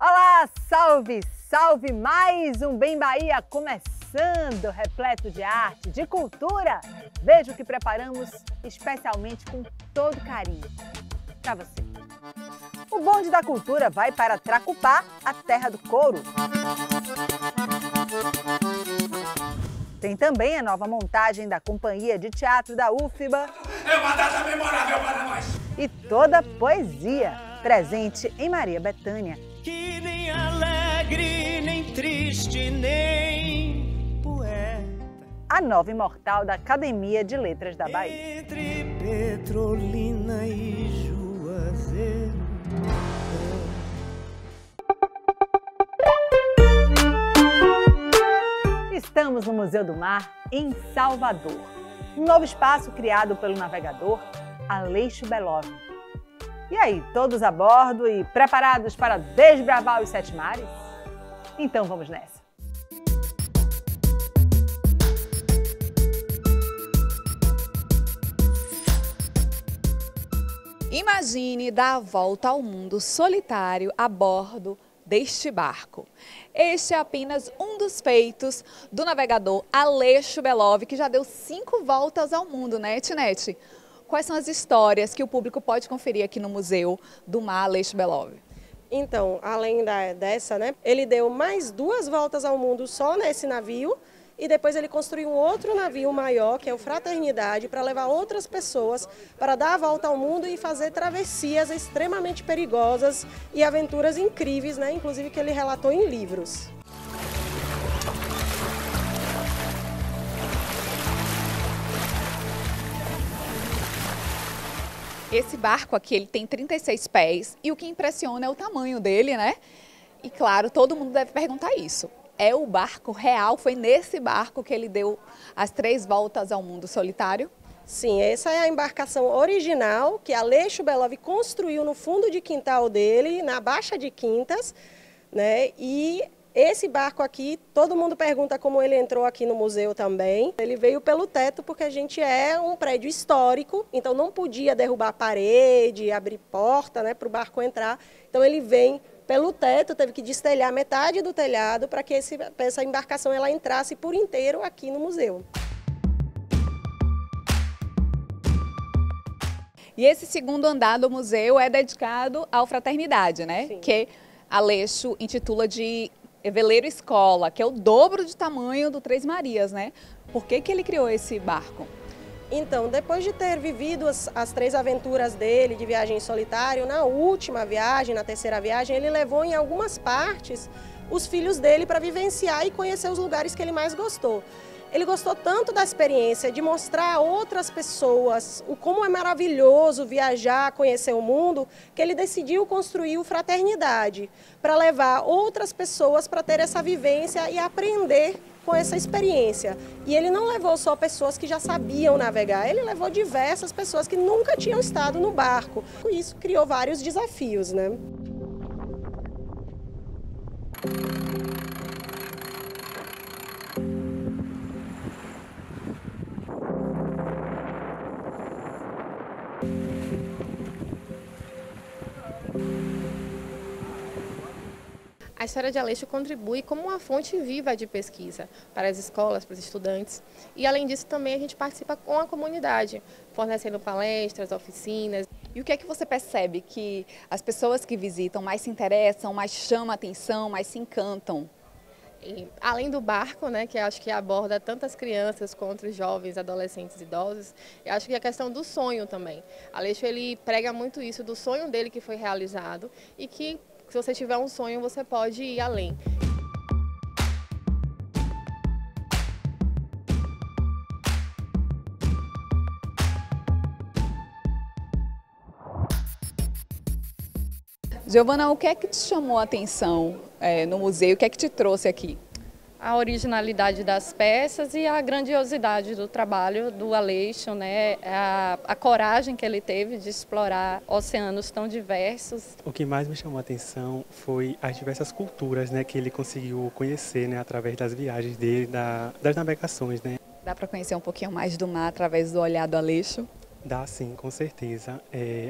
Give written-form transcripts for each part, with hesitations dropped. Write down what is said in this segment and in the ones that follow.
Olá, salve, salve! Mais um Bem Bahia começando, repleto de arte, de cultura. Veja o que preparamos especialmente com todo carinho para você. O bonde da cultura vai para Tracupá, a terra do couro. Tem também a nova montagem da Companhia de Teatro da UFBA. É uma data memorável para nós! E toda a poesia presente em Maria Bethânia. Que nem alegre, nem triste, nem poeta. A nova imortal da Academia de Letras da Bahia. Entre Petrolina e Juazeiro. Estamos no Museu do Mar, em Salvador. Um novo espaço criado pelo navegador Aleixo Belov. E aí, todos a bordo e preparados para desbravar os 7 mares? Então vamos nessa! Imagine dar a volta ao mundo solitário a bordo deste barco. Este é apenas um dos feitos do navegador Aleixo Belov, que já deu 5 voltas ao mundo, né, Tinete? Quais são as histórias que o público pode conferir aqui no Museu do Mar Aleixo Belov? Então, além dessa, né, ele deu mais 2 voltas ao mundo só nesse navio e depois ele construiu um outro navio maior, que é o Fraternidade, para levar outras pessoas para dar a volta ao mundo e fazer travessias extremamente perigosas e aventuras incríveis, né, inclusive que ele relatou em livros. Esse barco aqui, ele tem 36 pés e o que impressiona é o tamanho dele, né? E claro, todo mundo deve perguntar isso. É o barco real? Foi nesse barco que ele deu as 3 voltas ao mundo solitário? Sim, essa é a embarcação original que Aleixo Belov construiu no fundo de quintal dele, na Baixa de Quintas, né? E esse barco aqui, todo mundo pergunta como ele entrou aqui no museu também. Ele veio pelo teto porque a gente é um prédio histórico, então não podia derrubar a parede, abrir porta, né, para o barco entrar. Então ele vem pelo teto, teve que destelhar metade do telhado para que essa embarcação ela entrasse por inteiro aqui no museu. E esse segundo andar do museu é dedicado ao Fraternidade, né? Sim. Que Aleixo intitula de Veleiro Escola, que é o dobro de tamanho do Três Marias, né? Por que ele criou esse barco? Então, depois de ter vivido as 3 aventuras dele de viagem em solitário, na última viagem, na terceira viagem, ele levou em algumas partes os filhos dele para vivenciar e conhecer os lugares que ele mais gostou. Ele gostou tanto da experiência de mostrar a outras pessoas o como é maravilhoso viajar, conhecer o mundo, que ele decidiu construir o Fraternidade, para levar outras pessoas para ter essa vivência e aprender com essa experiência. E ele não levou só pessoas que já sabiam navegar, ele levou diversas pessoas que nunca tinham estado no barco. Isso criou vários desafios, né? A história de Aleixo contribui como uma fonte viva de pesquisa para as escolas, para os estudantes. E, além disso, também a gente participa com a comunidade, fornecendo palestras, oficinas. E o que é que você percebe que as pessoas que visitam mais se interessam, mais chamam a atenção, mais se encantam? E, além do barco, né, que eu acho que aborda tantas crianças quanto os jovens, adolescentes e idosos, eu acho que a questão do sonho também. Aleixo, ele prega muito isso, do sonho dele que foi realizado e que, se você tiver um sonho, você pode ir além. Giovana, o que é que te chamou a atenção no museu? O que é que te trouxe aqui? a originalidade das peças e a grandiosidade do trabalho do Aleixo, né? A coragem que ele teve de explorar oceanos tão diversos. O que mais me chamou a atenção foi as diversas culturas, né, que ele conseguiu conhecer, né, através das viagens dele, das navegações, né. Dá para conhecer um pouquinho mais do mar através do olhar do Aleixo? Dá sim, com certeza.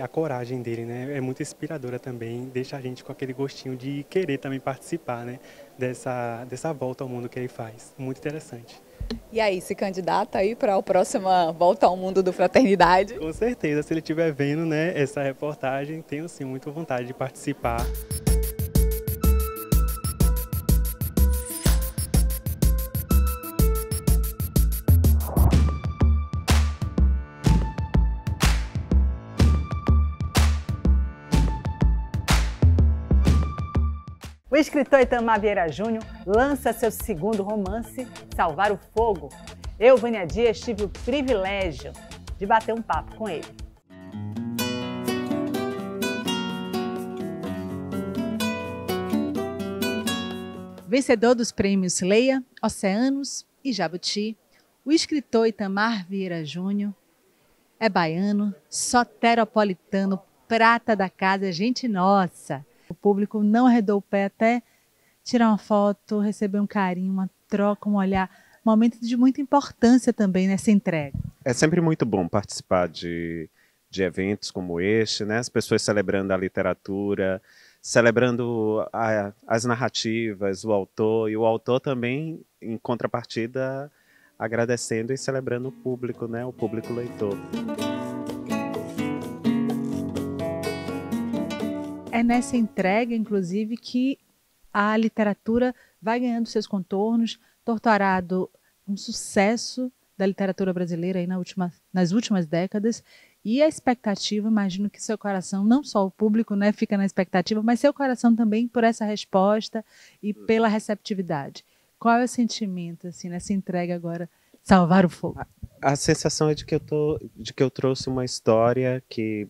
A coragem dele, né, é muito inspiradora também, deixa a gente com aquele gostinho de querer também participar, né, dessa volta ao mundo que ele faz. Muito interessante. E aí, se candidata aí para a próxima volta ao mundo do Fraternidade? Com certeza, se ele estiver vendo, né, essa reportagem, tenho sim muita vontade de participar. O escritor Itamar Vieira Júnior lança seu segundo romance, Salvar o Fogo. Eu, Vânia Dias, tive o privilégio de bater um papo com ele. Vencedor dos prêmios Leia, Oceanos e Jabuti, o escritor Itamar Vieira Júnior é baiano, soteropolitano, prata da casa, gente nossa. O público não arredou o pé até tirar uma foto, receber um carinho, uma troca, um olhar. Momento de muita importância também nessa entrega. É sempre muito bom participar de eventos como este, né? As pessoas celebrando a literatura, celebrando as narrativas, o autor, e o autor também, em contrapartida, agradecendo e celebrando o público, né? O público leitor. É nessa entrega, inclusive, que a literatura vai ganhando seus contornos. Torturado, um sucesso da literatura brasileira aí nas últimas décadas. E a expectativa, imagino que seu coração, não só o público, né, fica na expectativa, mas seu coração também por essa resposta e pela receptividade. Qual é o sentimento assim, nessa entrega agora, Salvar o Fogo? A sensação é de que eu trouxe uma história que...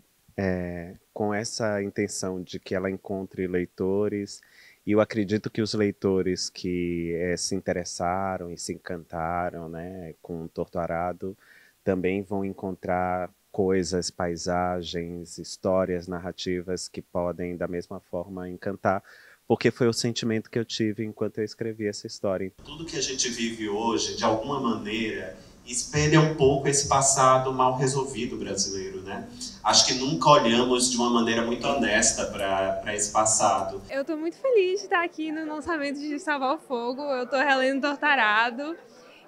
com essa intenção de que ela encontre leitores, e eu acredito que os leitores que se interessaram e se encantaram, né, com o Torturado também vão encontrar coisas, paisagens, histórias, narrativas que podem da mesma forma encantar, porque foi o sentimento que eu tive enquanto eu escrevi essa história. Tudo que a gente vive hoje, de alguma maneira, espelha um pouco esse passado mal resolvido brasileiro, né? Acho que nunca olhamos de uma maneira muito honesta para esse passado. Eu estou muito feliz de estar aqui no lançamento de Salvar o Fogo. Eu estou relendo Torturado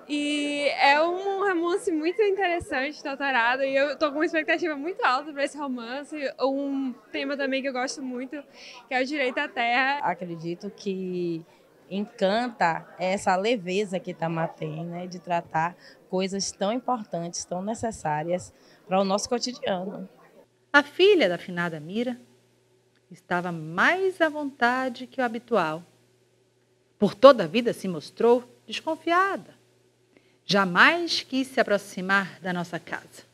e é um romance muito interessante, Torturado, e eu estou com uma expectativa muito alta para esse romance. Um tema também que eu gosto muito, que é o direito à terra. Acredito que encanta essa leveza que Itamar tem, né, de tratar coisas tão importantes, tão necessárias para o nosso cotidiano. A filha da finada Mira estava mais à vontade que o habitual. Por toda a vida se mostrou desconfiada. Jamais quis se aproximar da nossa casa.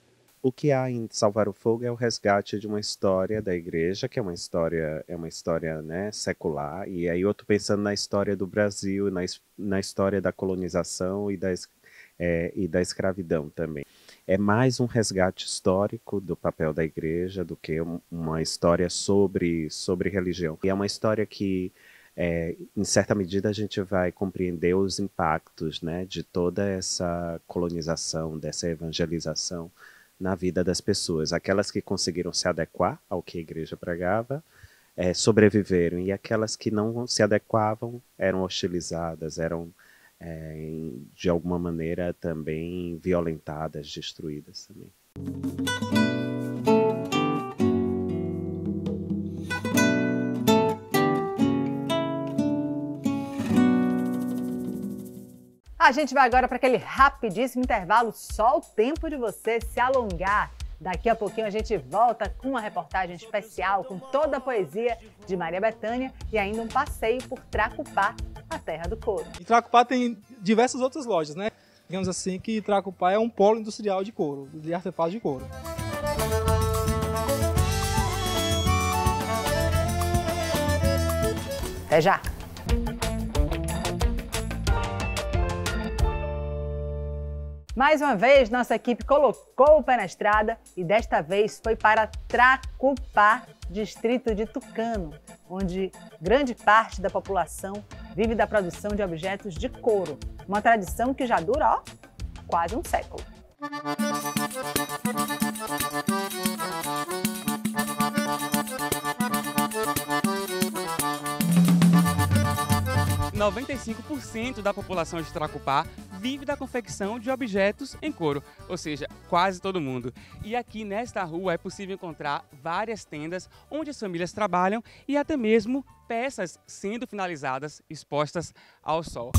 O que há em Salvar o Fogo é o resgate de uma história da igreja, que é uma história, né, secular, e aí eu estou pensando na história do Brasil, na história da colonização e da escravidão também. É mais um resgate histórico do papel da igreja do que uma história sobre religião. E é uma história que, em certa medida, a gente vai compreender os impactos, né, de toda essa colonização, dessa evangelização na vida das pessoas. Aquelas que conseguiram se adequar ao que a igreja pregava, sobreviveram, e aquelas que não se adequavam eram hostilizadas, eram de alguma maneira também violentadas, destruídas também. A gente vai agora para aquele rapidíssimo intervalo, só o tempo de você se alongar. Daqui a pouquinho a gente volta com uma reportagem especial com toda a poesia de Maria Bethânia e ainda um passeio por Tracupá, a terra do couro. Em Tracupá tem diversas outras lojas, né? Digamos assim que Tracupá é um polo industrial de couro, de artefatos de couro. Até já! Mais uma vez, nossa equipe colocou o pé na estrada e desta vez foi para Tracupá, distrito de Tucano, onde grande parte da população vive da produção de objetos de couro, uma tradição que já dura, quase um século. 95% da população de Tracupá vive da confecção de objetos em couro, ou seja, quase todo mundo. E aqui nesta rua é possível encontrar várias tendas onde as famílias trabalham e até mesmo peças sendo finalizadas, expostas ao sol.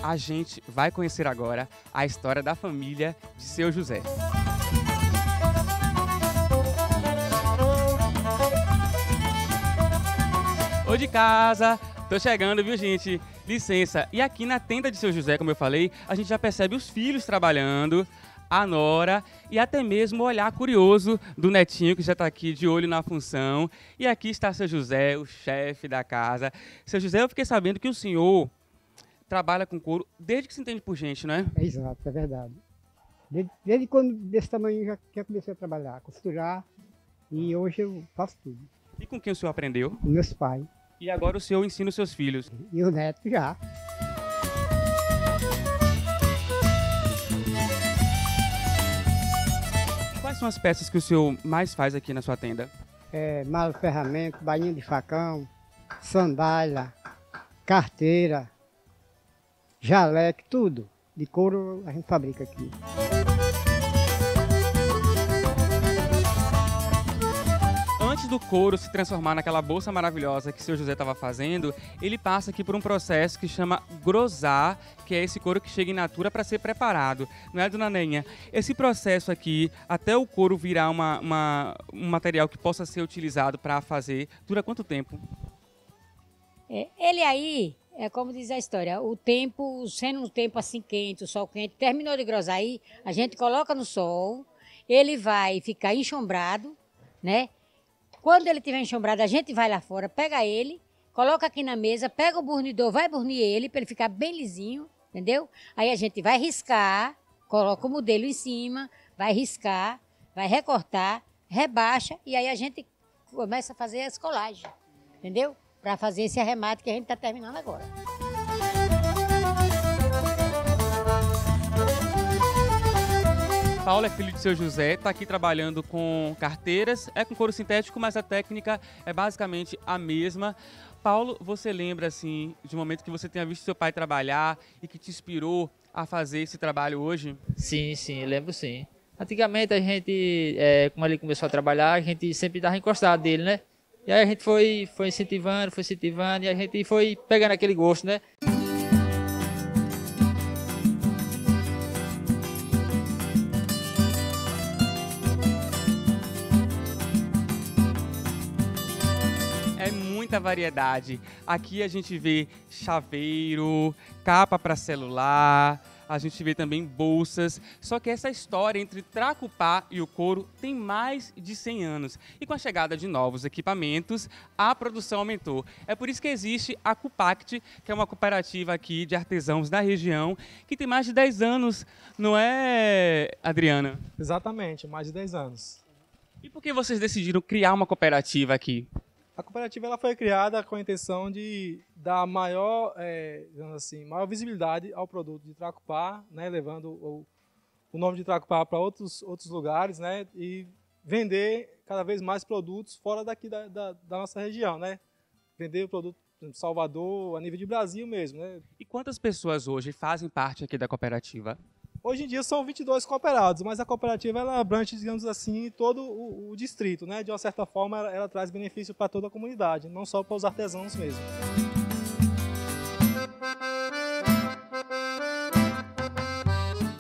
A gente vai conhecer agora a história da família de Seu José. Ô de casa, tô chegando, viu, gente? Licença. E aqui na tenda de Seu José, como eu falei, a gente já percebe os filhos trabalhando, a nora e até mesmo o olhar curioso do netinho que já está aqui de olho na função. E aqui está Seu José, o chefe da casa. Seu José, eu fiquei sabendo que o senhor trabalha com couro desde que se entende por gente, não é? É exato, é verdade. Desde quando desse tamanho já comecei a trabalhar, costurar, e hoje eu faço tudo. E com quem o senhor aprendeu? Com meus pais. E agora o senhor ensina os seus filhos? E o neto já. Quais são as peças que o senhor mais faz aqui na sua tenda? Mala, ferramenta, bainha de facão, sandália, carteira, jaleque, tudo. De couro a gente fabrica aqui. Antes do couro se transformar naquela bolsa maravilhosa que Seu José estava fazendo, ele passa aqui por um processo que chama grosar, que é esse couro que chega in natura para ser preparado. Não é, dona Neinha? Esse processo aqui, até o couro virar um material que possa ser utilizado para fazer, dura quanto tempo? Ele aí, é como diz a história, o tempo, sendo um tempo assim quente, o sol quente, terminou de grosar aí, a gente coloca no sol, ele vai ficar enxombrado, né? Quando ele estiver enxombrado, a gente vai lá fora, pega ele, coloca aqui na mesa, pega o burnidor, vai burnir ele para ele ficar bem lisinho, entendeu? Aí a gente vai riscar, coloca o modelo em cima, vai riscar, vai recortar, rebaixa e aí a gente começa a fazer as colagens, entendeu? Para fazer esse arremate que a gente está terminando agora. Paulo é filho de Seu José, está aqui trabalhando com carteiras, com couro sintético, mas a técnica é basicamente a mesma. Paulo, você lembra assim de um momento que você tenha visto seu pai trabalhar e que te inspirou a fazer esse trabalho hoje? Sim, lembro sim. Antigamente a gente, como ele começou a trabalhar, a gente sempre estava encostado dele, né? E aí a gente foi incentivando e a gente foi pegando aquele gosto, né? Muita variedade. Aqui a gente vê chaveiro, capa para celular, a gente vê também bolsas. Só que essa história entre Tracupá e o couro tem mais de 100 anos. E com a chegada de novos equipamentos, a produção aumentou. É por isso que existe a Cupact, que é uma cooperativa aqui de artesãos da região, que tem mais de 10 anos, não é, Adriana? Exatamente, mais de 10 anos. E por que vocês decidiram criar uma cooperativa aqui? A cooperativa ela foi criada com a intenção de dar maior visibilidade ao produto de Tracupá, né, levando o nome de Tracupá para outros lugares, né, e vender cada vez mais produtos fora daqui da nossa região, né, vender o produto em Salvador, a nível de Brasil mesmo. Né. E quantas pessoas hoje fazem parte aqui da cooperativa? Hoje em dia são 22 cooperados, mas a cooperativa ela abrange, digamos assim, todo o distrito, né? De uma certa forma, ela traz benefício para toda a comunidade, não só para os artesãos mesmo.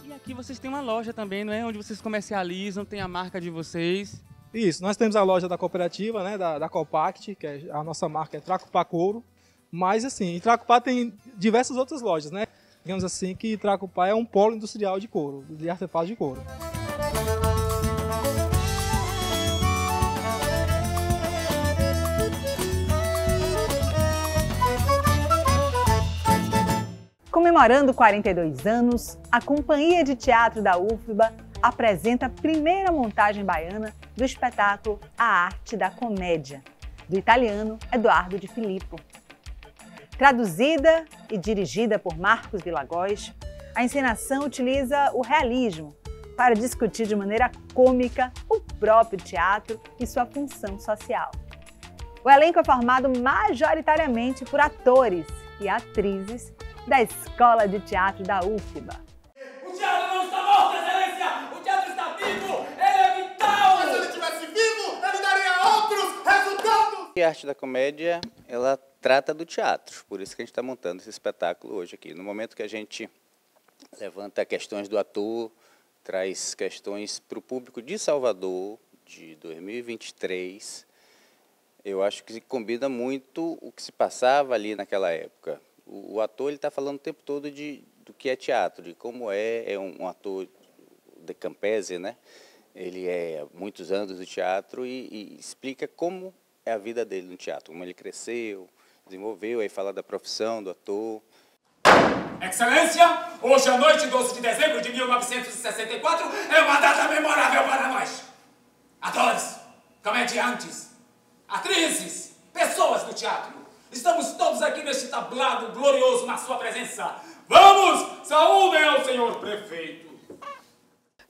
E aqui vocês têm uma loja também, não é? Onde vocês comercializam, tem a marca de vocês. Isso, nós temos a loja da cooperativa, né? Da Copact, que a nossa marca é Tracupá Couro, mas assim, em Tracupá tem diversas outras lojas, né? Digamos assim, que Tracupá é um polo industrial de couro, de artefatos de couro. Comemorando 42 anos, a Companhia de Teatro da UFBA apresenta a primeira montagem baiana do espetáculo A Arte da Comédia, do italiano Edoardo de Filippo. Traduzida e dirigida por Marcos Villagóis, a encenação utiliza o realismo para discutir de maneira cômica o próprio teatro e sua função social. O elenco é formado majoritariamente por atores e atrizes da Escola de Teatro da UFBA. O teatro não está morto, Excelência! O teatro está vivo! Ele é vital! Mas se ele estivesse vivo, ele daria outros resultados! A Arte da Comédia, ela trata do teatro, por isso que a gente está montando esse espetáculo hoje aqui. No momento que a gente levanta questões do ator, traz questões para o público de Salvador, de 2023, eu acho que combina muito o que se passava ali naquela época. O ator está falando o tempo todo do que é teatro, de como é um ator de Campese, né? Ele é muitos anos do teatro e explica como é a vida dele no teatro, como ele cresceu, desenvolveu, aí fala da profissão do ator. Excelência, hoje à noite, 12 de dezembro de 1964, é uma data memorável para nós. Atores, comediantes, atrizes, pessoas do teatro. Estamos todos aqui neste tablado glorioso na sua presença. Vamos, saúdem ao senhor prefeito.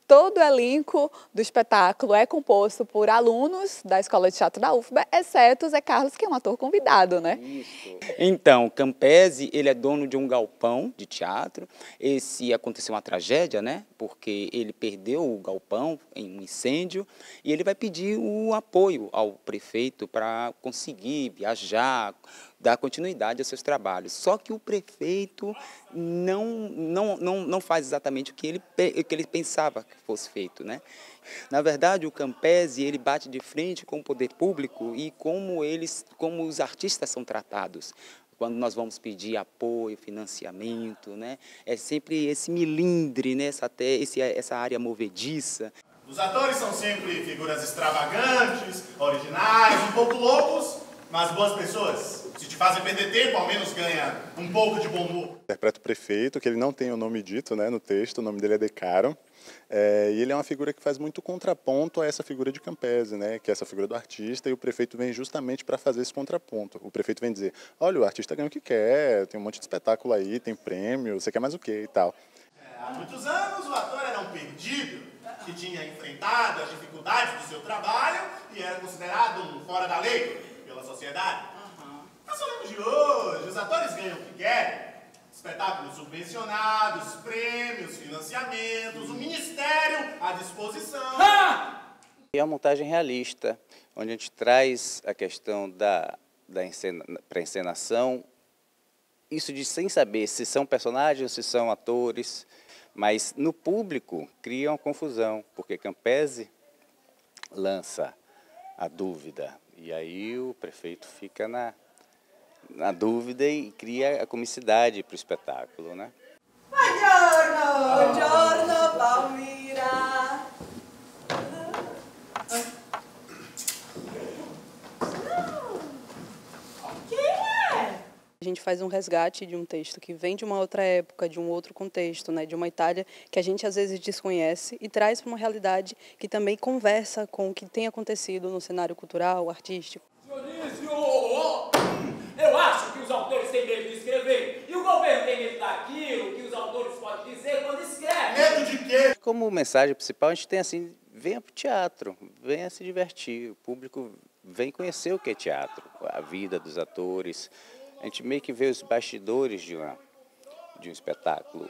Todo o elenco do espetáculo é composto por alunos da Escola de Teatro da UFBA, exceto o Zé Carlos, que é um ator convidado, né? Isso. Então, Campese, ele é dono de um galpão de teatro. Esse aconteceu uma tragédia, né? Porque ele perdeu o galpão em um incêndio e ele vai pedir o apoio ao prefeito para conseguir viajar, dar continuidade aos seus trabalhos. Só que o prefeito não faz exatamente o que ele pensava que fosse feito, né? Na verdade, o Campese, ele bate de frente com o poder público e como os artistas são tratados. Quando nós vamos pedir apoio, financiamento, né? É sempre esse milindre, né? Essa área movediça. Os atores são sempre figuras extravagantes, originárias, um pouco loucos, mas boas pessoas. Se te fazem perder tempo, ao menos ganha um pouco de bom humor. Interpreta o prefeito, que ele não tem o nome dito, né, no texto, o nome dele é Decaro. E ele é uma figura que faz muito contraponto a essa figura de Campese, né, que é essa figura do artista, e o prefeito vem justamente para fazer esse contraponto. O prefeito vem dizer, olha, o artista ganha o que quer, tem um monte de espetáculo aí, tem prêmio, você quer mais o quê e tal. Há muitos anos o ator era um perdido, que tinha enfrentado as dificuldades do seu trabalho e era considerado um fora da lei pela sociedade. Mas falamos de hoje, os atores ganham o que querem. Espetáculos subvencionados, prêmios, financiamentos, o ministério à disposição. É uma montagem realista, onde a gente traz a questão para encenação, isso de sem saber se são personagens ou se são atores, mas no público cria uma confusão, porque Campese lança a dúvida, e aí o prefeito fica na dúvida e cria a comicidade para o espetáculo, né? Buongiorno! Buongiorno, Palmira! Quem é? A gente faz um resgate de um texto que vem de uma outra época, de um outro contexto, né, de uma Itália que a gente às vezes desconhece e traz para uma realidade que também conversa com o que tem acontecido no cenário cultural, artístico. Eu acho que os autores têm medo de escrever e o governo tem medo daquilo que os autores podem dizer quando escrevem. Medo de quê? Como mensagem principal, a gente tem assim, venha para o teatro, venha se divertir, o público vem conhecer o que é teatro, a vida dos atores. A gente meio que vê os bastidores de um espetáculo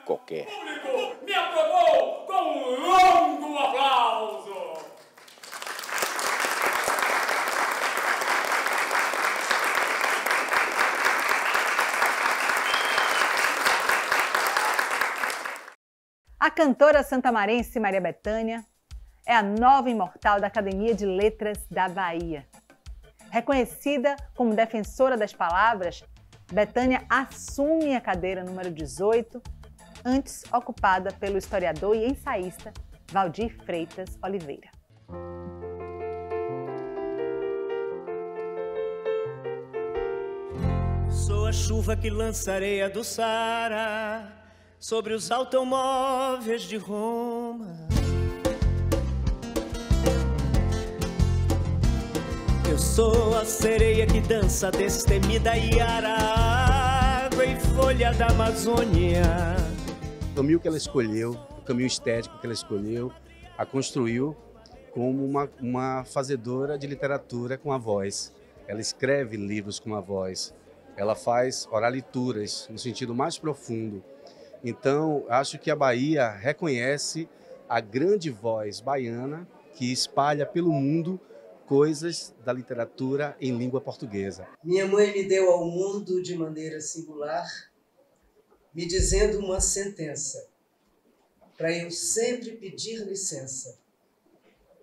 qualquer. O público me aprovou com um longo aplauso. A cantora santamarense Maria Bethânia é a nova imortal da Academia de Letras da Bahia. Reconhecida como defensora das palavras, Bethânia assume a cadeira número 18, antes ocupada pelo historiador e ensaísta Valdir Freitas Oliveira. Sou a chuva que lança areia do Saara sobre os automóveis de Roma. Eu sou a sereia que dança destemida Iara, água e folha da Amazônia. O caminho que ela escolheu, o caminho estético que ela escolheu, a construiu como uma fazedora de literatura com a voz. Ela escreve livros com a voz. Ela faz oralituras no sentido mais profundo. Então, acho que a Bahia reconhece a grande voz baiana que espalha pelo mundo coisas da literatura em língua portuguesa. Minha mãe me deu ao mundo de maneira singular, me dizendo uma sentença, para eu sempre pedir licença,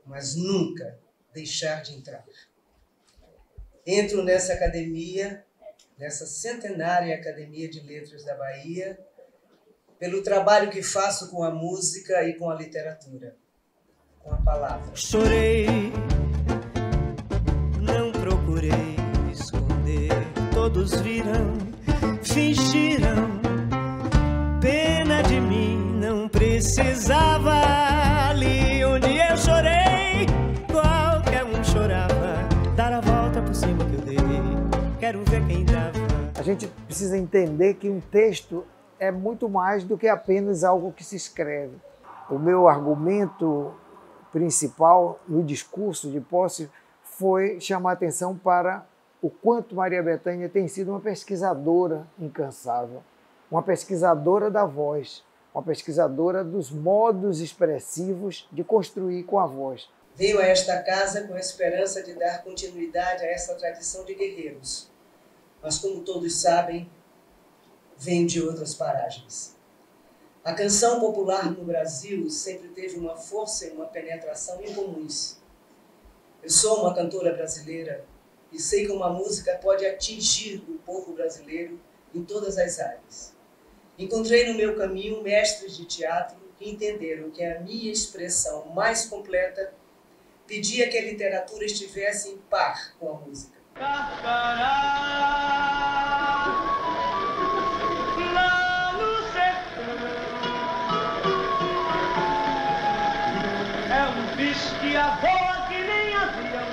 mas nunca deixar de entrar. Entro nessa academia, nessa centenária Academia de Letras da Bahia, pelo trabalho que faço com a música e com a literatura, com a palavra. Chorei, não procurei esconder, todos viram, fingiram, pena de mim, não precisava. Ali onde eu chorei, qualquer um chorava, dar a volta por cima que eu dei, quero ver quem dava. A gente precisa entender que um texto é muito mais do que apenas algo que se escreve. O meu argumento principal no discurso de posse foi chamar a atenção para o quanto Maria Bethânia tem sido uma pesquisadora incansável, uma pesquisadora da voz, uma pesquisadora dos modos expressivos de construir com a voz. Veio a esta casa com a esperança de dar continuidade a essa tradição de guerreiros, mas como todos sabem, vem de outras paragens. A canção popular no Brasil sempre teve uma força e uma penetração incomuns. Eu sou uma cantora brasileira e sei como a música pode atingir o povo brasileiro em todas as áreas. Encontrei no meu caminho mestres de teatro que entenderam que a minha expressão mais completa pedia que a literatura estivesse em par com a música. Que a voa que nem avião,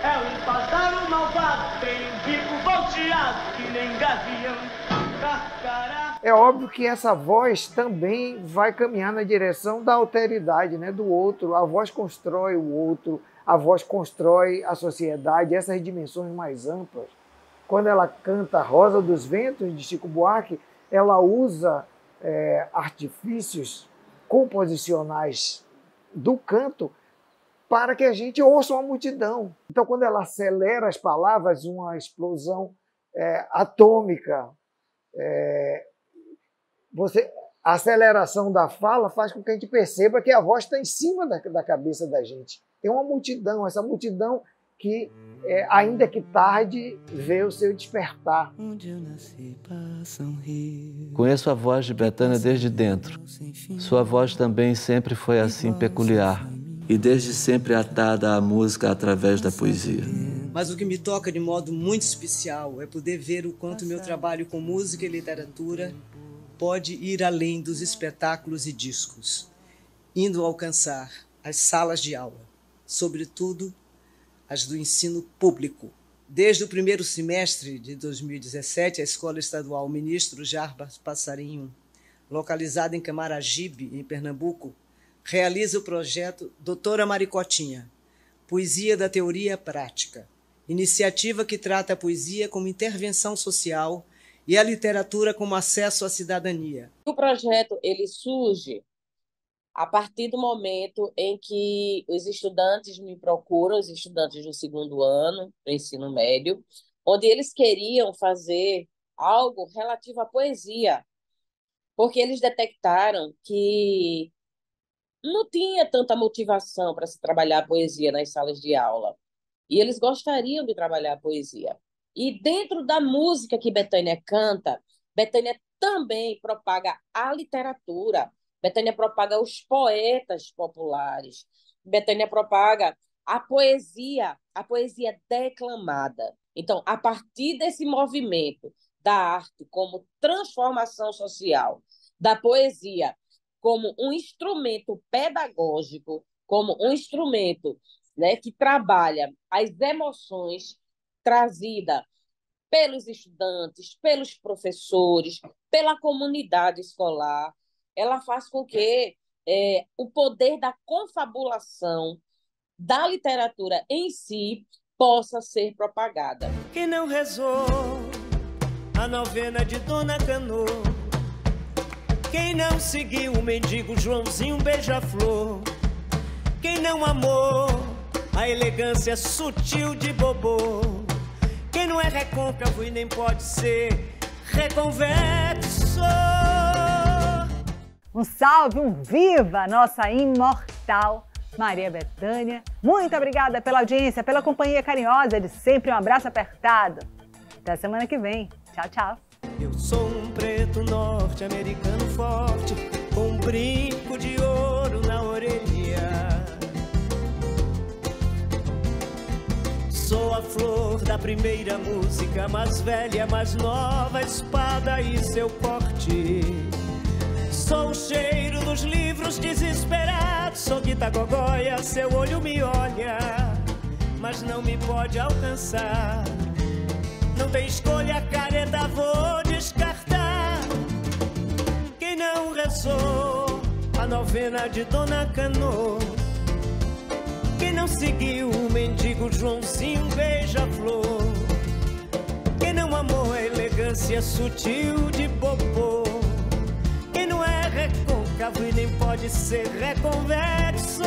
é um pássaro malvado, tem um bico volteado que nem gavião. Carcará. É óbvio que essa voz também vai caminhar na direção da alteridade, né, do outro. A voz constrói o outro, a voz constrói a sociedade, essas dimensões mais amplas. Quando ela canta Rosa dos Ventos, de Chico Buarque, ela usa artifícios composicionais do canto para que a gente ouça uma multidão. Então, quando ela acelera as palavras, uma explosão atômica, a aceleração da fala faz com que a gente perceba que a voz está em cima da cabeça da gente. Tem uma multidão, essa multidão que, ainda que tarde, vê o seu despertar. Conheço a voz de Bethânia desde dentro. Sua voz também sempre foi assim peculiar e desde sempre atada à música através da poesia. Mas o que me toca de modo muito especial é poder ver o quanto meu trabalho com música e literatura pode ir além dos espetáculos e discos, indo alcançar as salas de aula, sobretudo as do ensino público. Desde o primeiro semestre de 2017, a Escola Estadual Ministro Jarbas Passarinho, localizada em Camaragibe, em Pernambuco, realiza o projeto Doutora Maricotinha, Poesia da Teoria Prática, iniciativa que trata a poesia como intervenção social e a literatura como acesso à cidadania. O projeto ele surge a partir do momento em que os estudantes me procuram, os estudantes do segundo ano do ensino médio, onde eles queriam fazer algo relativo à poesia, porque eles detectaram que não tinha tanta motivação para se trabalhar a poesia nas salas de aula. E eles gostariam de trabalhar a poesia. E dentro da música que Bethânia canta, Bethânia também propaga a literatura, Bethânia propaga os poetas populares, Bethânia propaga a poesia declamada. Então, a partir desse movimento da arte como transformação social, da poesia como um instrumento pedagógico, como um instrumento, né, que trabalha as emoções trazidas pelos estudantes, pelos professores, pela comunidade escolar, ela faz com que o poder da confabulação da literatura em si possa ser propagada. Quem não rezou a novena de Dona Canô, quem não seguiu o mendigo Joãozinho Beija-Flor, quem não amou a elegância sutil de Bobô, quem não é recôncavo e nem pode ser reconvexo. Um salve, um viva a nossa imortal Maria Bethânia. Muito obrigada pela audiência, pela companhia carinhosa de sempre. Um abraço apertado. Até semana que vem. Tchau, tchau. Eu sou um preto norte-americano forte, com um brinco de ouro na orelha. Sou a flor da primeira música, mais velha, mais nova, espada e seu porte. Sou o cheiro dos livros desesperados, sou Guitagogóia, seu olho me olha, mas não me pode alcançar. Não tem escolha, careta, vou descartar. Quem não rezou a novena de Dona Canô, quem não seguiu o mendigo Joãozinho Beija-Flor, quem não amou a elegância sutil de Bobô, quem não é recôncavo e nem pode ser reconvexo.